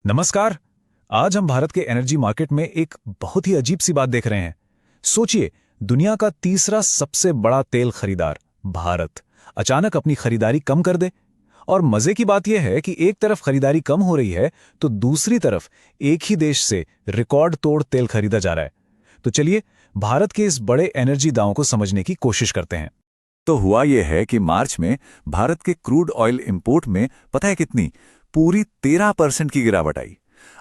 नमस्कार। आज हम भारत के एनर्जी मार्केट में एक बहुत ही अजीब सी बात देख रहे हैं। सोचिए, दुनिया का तीसरा सबसे बड़ा तेल खरीदार भारत अचानक अपनी खरीदारी कम कर दे। और मजे की बात यह है कि एक तरफ खरीदारी कम हो रही है तो दूसरी तरफ एक ही देश से रिकॉर्ड तोड़ तेल खरीदा जा रहा है। तो चलिए भारत के इस बड़े एनर्जी दांव को समझने की कोशिश करते हैं। तो हुआ यह है कि मार्च में भारत के क्रूड ऑयल इंपोर्ट में पता है कितनी, पूरी 13% की गिरावट आई।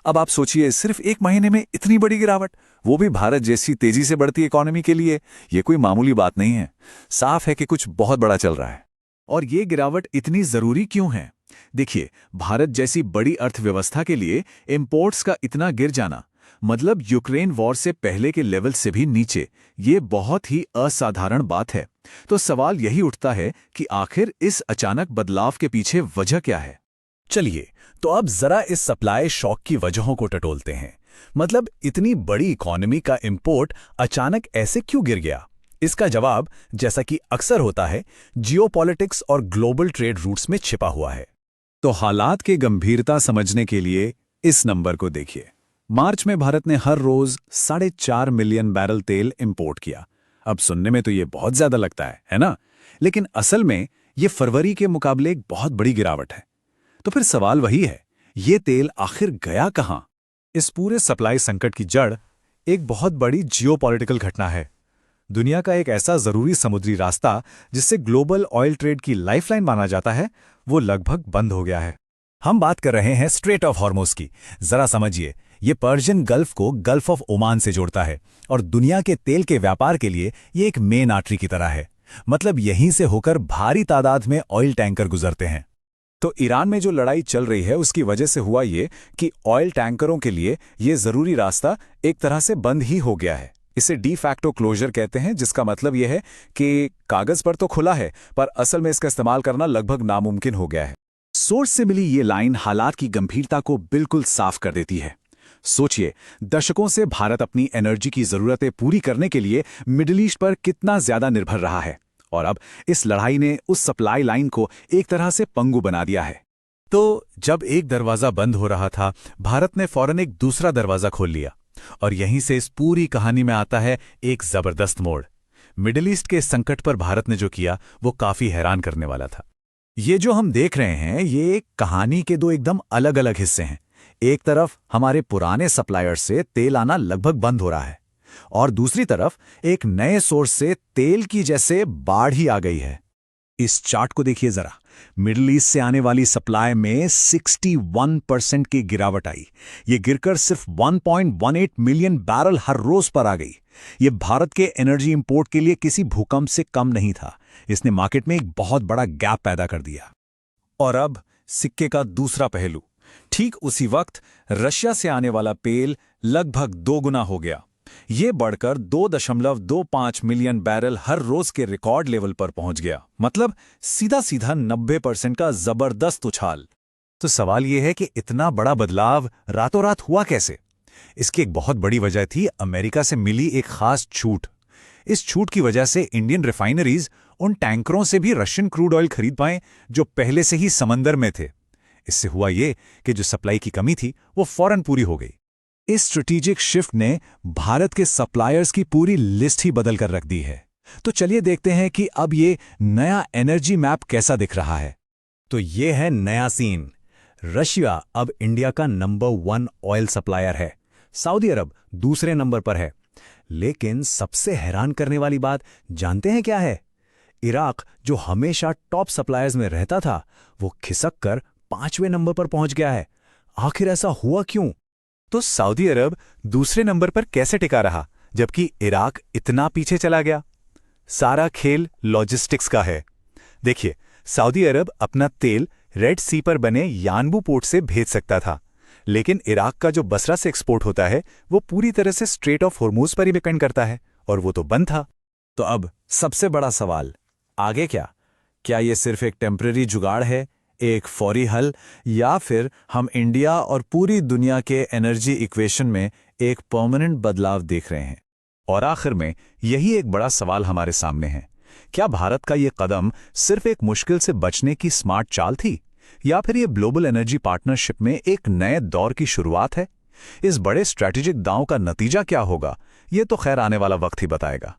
अब आप सोचिए, सिर्फ एक महीने में इतनी बड़ी गिरावट, वो भी भारत जैसी तेजी से बढ़ती इकोनॉमी के लिए, ये कोई मामूली बात नहीं है। साफ है कि कुछ बहुत बड़ा चल रहा है। और ये गिरावट इतनी जरूरी क्यों है? देखिए, भारत जैसी बड़ी अर्थव्यवस्था के लिए इंपोर्ट्स का इतना गिर जाना, मतलब यूक्रेन वॉर से पहले के लेवल से भी नीचे, ये बहुत ही असाधारण बात है। तो सवाल यही उठता है कि आखिर इस अचानक बदलाव के पीछे वजह क्या है? चलिए, तो अब जरा इस सप्लाई शॉक की वजहों को टटोलते हैं। मतलब इतनी बड़ी इकोनॉमी का इंपोर्ट अचानक ऐसे क्यों गिर गया? इसका जवाब, जैसा कि अक्सर होता है, जियोपॉलिटिक्स और ग्लोबल ट्रेड रूट्स में छिपा हुआ है। तो हालात की गंभीरता समझने के लिए इस नंबर को देखिए। मार्च में भारत ने हर रोज 4.5 मिलियन बैरल तेल इंपोर्ट किया। अब सुनने में तो ये बहुत ज्यादा लगता है ना? लेकिन असल में ये फरवरी के मुकाबले एक बहुत बड़ी गिरावट है। तो फिर सवाल वही है, ये तेल आखिर गया कहां? इस पूरे सप्लाई संकट की जड़ एक बहुत बड़ी जियोपॉलिटिकल घटना है। दुनिया का एक ऐसा जरूरी समुद्री रास्ता जिससे ग्लोबल ऑयल ट्रेड की लाइफलाइन माना जाता है, वो लगभग बंद हो गया है। हम बात कर रहे हैं स्ट्रेट ऑफ हॉर्मुज की। जरा समझिए, ये पर्शियन गल्फ को गल्फ ऑफ ओमान से जोड़ता है और दुनिया के तेल के व्यापार के लिए ये एक मेन आर्टरी की तरह है। मतलब यहीं से होकर भारी तादाद में ऑयल टैंकर गुजरते हैं। तो ईरान में जो लड़ाई चल रही है उसकी वजह से हुआ ये कि ऑयल टैंकरों के लिए ये जरूरी रास्ता एक तरह से बंद ही हो गया है। इसे डी फैक्टो क्लोजर कहते हैं, जिसका मतलब यह है कि कागज पर तो खुला है पर असल में इसका इस्तेमाल करना लगभग नामुमकिन हो गया है। सोर्स से मिली ये लाइन हालात की गंभीरता को बिल्कुल साफ कर देती है। सोचिए, दशकों से भारत अपनी एनर्जी की जरूरतें पूरी करने के लिए मिडिल ईस्ट पर कितना ज्यादा निर्भर रहा है, और अब इस लड़ाई ने उस सप्लाई लाइन को एक तरह से पंगु बना दिया है। तो जब एक दरवाजा बंद हो रहा था, भारत ने फौरन एक दूसरा दरवाजा खोल लिया। और यहीं से इस पूरी कहानी में आता है एक जबरदस्त मोड़। मिडिल ईस्ट के संकट पर भारत ने जो किया वो काफी हैरान करने वाला था। ये जो हम देख रहे हैं, ये एक कहानी के दो एकदम अलग अलग हिस्से हैं। एक तरफ हमारे पुराने सप्लायर्स से तेल आना लगभग बंद हो रहा है, और दूसरी तरफ एक नए सोर्स से तेल की जैसे बाढ़ ही आ गई है। इस चार्ट को देखिए जरा। मिडिल ईस्ट से आने वाली सप्लाई में 61% की गिरावट आई। ये गिरकर सिर्फ 1.18 मिलियन बैरल हर रोज पर आ गई। ये भारत के एनर्जी इंपोर्ट के लिए किसी भूकंप से कम नहीं था। इसने मार्केट में एक बहुत बड़ा गैप पैदा कर दिया। और अब सिक्के का दूसरा पहलू, ठीक उसी वक्त रशिया से आने वाला तेल लगभग 2 गुना हो गया। ये बढ़कर 2.25 मिलियन बैरल हर रोज के रिकॉर्ड लेवल पर पहुंच गया। मतलब सीधा सीधा 90% का जबरदस्त उछाल। तो सवाल यह है कि इतना बड़ा बदलाव रातों रात हुआ कैसे? इसकी एक बहुत बड़ी वजह थी अमेरिका से मिली एक खास छूट। इस छूट की वजह से इंडियन रिफाइनरीज उन टैंकरों से भी रशियन क्रूड ऑयल खरीद पाए जो पहले से ही समंदर में थे। इससे हुआ ये कि जो सप्लाई की कमी थी वो फौरन पूरी हो गई। इस स्ट्रेटेजिक शिफ्ट ने भारत के सप्लायर्स की पूरी लिस्ट ही बदल कर रख दी है। तो चलिए देखते हैं कि अब ये नया एनर्जी मैप कैसा दिख रहा है। तो ये है नया सीन। रशिया अब इंडिया का नंबर 1 ऑयल सप्लायर है। सऊदी अरब दूसरे नंबर पर है। लेकिन सबसे हैरान करने वाली बात जानते हैं क्या है? इराक, जो हमेशा टॉप सप्लायर्स में रहता था, वो खिसक कर 5वें नंबर पर पहुंच गया है। आखिर ऐसा हुआ क्यों? तो सऊदी अरब दूसरे नंबर पर कैसे टिका रहा जबकि इराक इतना पीछे चला गया? सारा खेल लॉजिस्टिक्स का है। देखिए, सऊदी अरब अपना तेल रेड सी पर बने यानबू पोर्ट से भेज सकता था, लेकिन इराक का जो बसरा से एक्सपोर्ट होता है वो पूरी तरह से स्ट्रेट ऑफ हॉर्मुज पर ही डिपेंड करता है, और वो तो बंद था। तो अब सबसे बड़ा सवाल, आगे क्या? क्या ये सिर्फ एक टेम्परेरी जुगाड़ है, एक फौरी हल, या फिर हम इंडिया और पूरी दुनिया के एनर्जी इक्वेशन में एक परमानेंट बदलाव देख रहे हैं? और आखिर में यही एक बड़ा सवाल हमारे सामने है, क्या भारत का ये कदम सिर्फ एक मुश्किल से बचने की स्मार्ट चाल थी, या फिर ये ग्लोबल एनर्जी पार्टनरशिप में एक नए दौर की शुरुआत है? इस बड़े स्ट्रैटेजिक दांव का नतीजा क्या होगा, ये तो खैर आने वाला वक्त ही बताएगा।